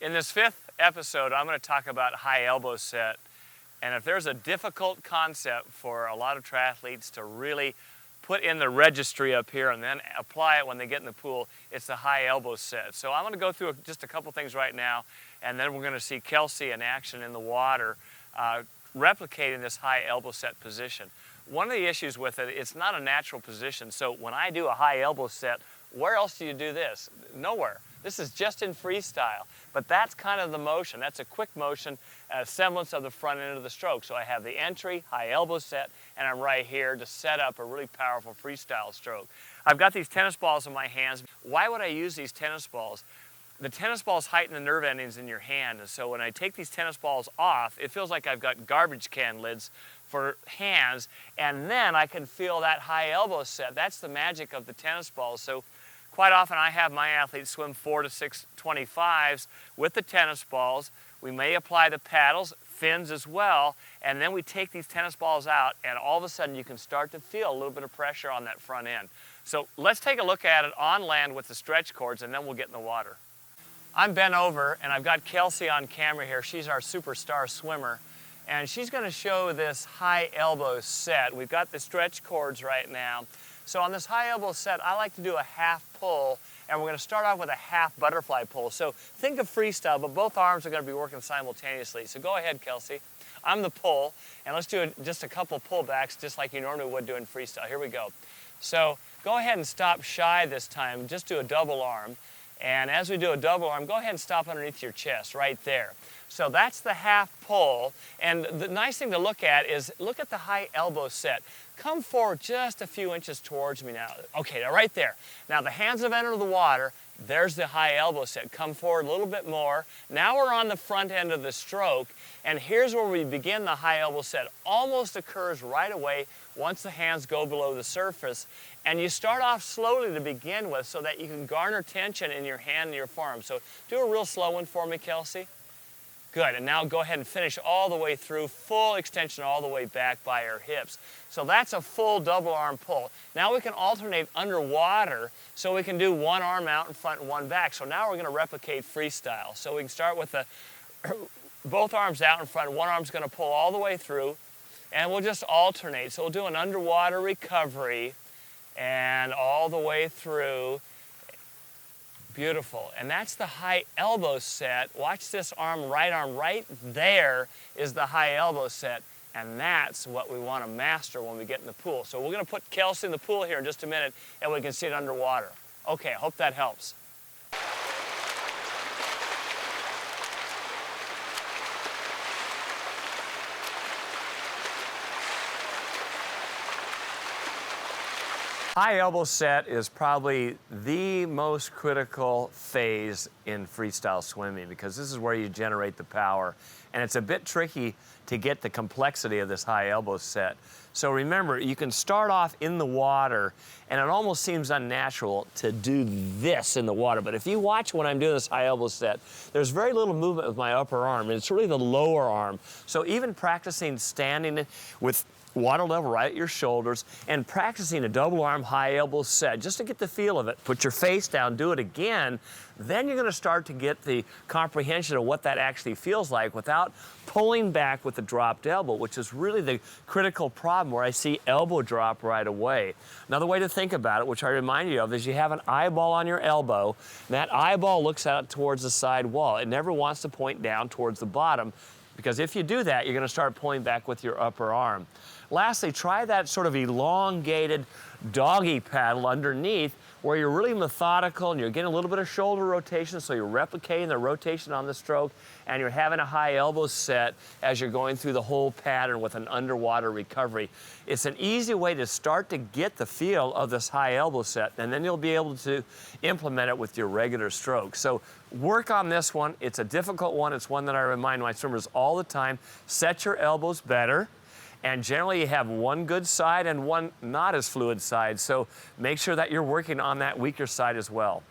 In this fifth episode, I'm going to talk about high elbow set. And if there's a difficult concept for a lot of triathletes to really put in the registry up here and then apply it when they get in the pool, it's the high elbow set. So I'm going to go through just a couple things right now, and then we're going to see Kelsey in action in the water replicating this high elbow set position. One of the issues with it, it's not a natural position. So when I do a high elbow set, where else do you do this? Nowhere. This is just in freestyle, but that's kind of the motion. That's a quick motion, a semblance of the front end of the stroke. So I have the entry, high elbow set, and I'm right here to set up a really powerful freestyle stroke. I've got these tennis balls in my hands. Why would I use these tennis balls? The tennis balls heighten the nerve endings in your hand, and so when I take these tennis balls off, it feels like I've got garbage can lids for hands, and then I can feel that high elbow set. That's the magic of the tennis balls. So quite often I have my athletes swim 4 to 6 25s with the tennis balls. We may apply the paddles, fins as well, and then we take these tennis balls out, and all of a sudden you can start to feel a little bit of pressure on that front end. So let's take a look at it on land with the stretch cords, and then we'll get in the water. I'm bent over, and I've got Kelsey on camera here. She's our superstar swimmer, and she's going to show this high elbow set. We've got the stretch cords right now. So on this high elbow set, I like to do a half pull, and we're going to start off with a half butterfly pull. So think of freestyle, but both arms are going to be working simultaneously. So go ahead, Kelsey. I'm the pull, and let's do just a couple pullbacks, just like you normally would do in freestyle. Here we go. So go ahead and stop shy this time. Just do a double arm. And as we do a double arm, go ahead and stop underneath your chest right there. So that's the half pull. And the nice thing to look at is look at the high elbow set. Come forward just a few inches towards me now. Okay, now right there. Now the hands have entered the water. There's the high elbow set. Come forward a little bit more. Now we're on the front end of the stroke, and here's where we begin the high elbow set. Almost occurs right away once the hands go below the surface. And you start off slowly to begin with so that you can garner tension in your hand and your forearm. So do a real slow one for me, Kelsey. Good, and now go ahead and finish all the way through, full extension all the way back by our hips. So that's a full double arm pull. Now we can alternate underwater, so we can do one arm out in front and one back. So now we're going to replicate freestyle. So we can start with both arms out in front, one arm's going to pull all the way through, and we'll just alternate. So we'll do an underwater recovery and all the way through. Beautiful. And that's the high elbow set. Watch this arm right there is the high elbow set. And that's what we want to master when we get in the pool. So we're going to put Kelsey in the pool here in just a minute, and we can see it underwater. Okay, I hope that helps. High elbow set is probably the most critical phase in freestyle swimming because this is where you generate the power. And it's a bit tricky to get the complexity of this high elbow set. So remember, you can start off in the water, and it almost seems unnatural to do this in the water. But if you watch when I'm doing this high elbow set, there's very little movement with my upper arm, and it's really the lower arm. So even practicing standing with water level right at your shoulders and practicing a double arm high elbow set just to get the feel of it. Put your face down, do it again, then you're going to start to get the comprehension of what that actually feels like without pulling back with the dropped elbow, which is really the critical problem where I see elbow drop right away. Another way to think about it, which I remind you of, is you have an eyeball on your elbow, and that eyeball looks out towards the side wall. It never wants to point down towards the bottom, because if you do that, you're going to start pulling back with your upper arm. Lastly, try that sort of elongated doggy paddle underneath where you're really methodical and you're getting a little bit of shoulder rotation, so you're replicating the rotation on the stroke, and you're having a high elbow set as you're going through the whole pattern with an underwater recovery. It's an easy way to start to get the feel of this high elbow set, and then you'll be able to implement it with your regular stroke. So work on this one. It's a difficult one. It's one that I remind my swimmers all the time. Set your elbows better. And generally you have one good side and one not as fluid side, so make sure that you're working on that weaker side as well.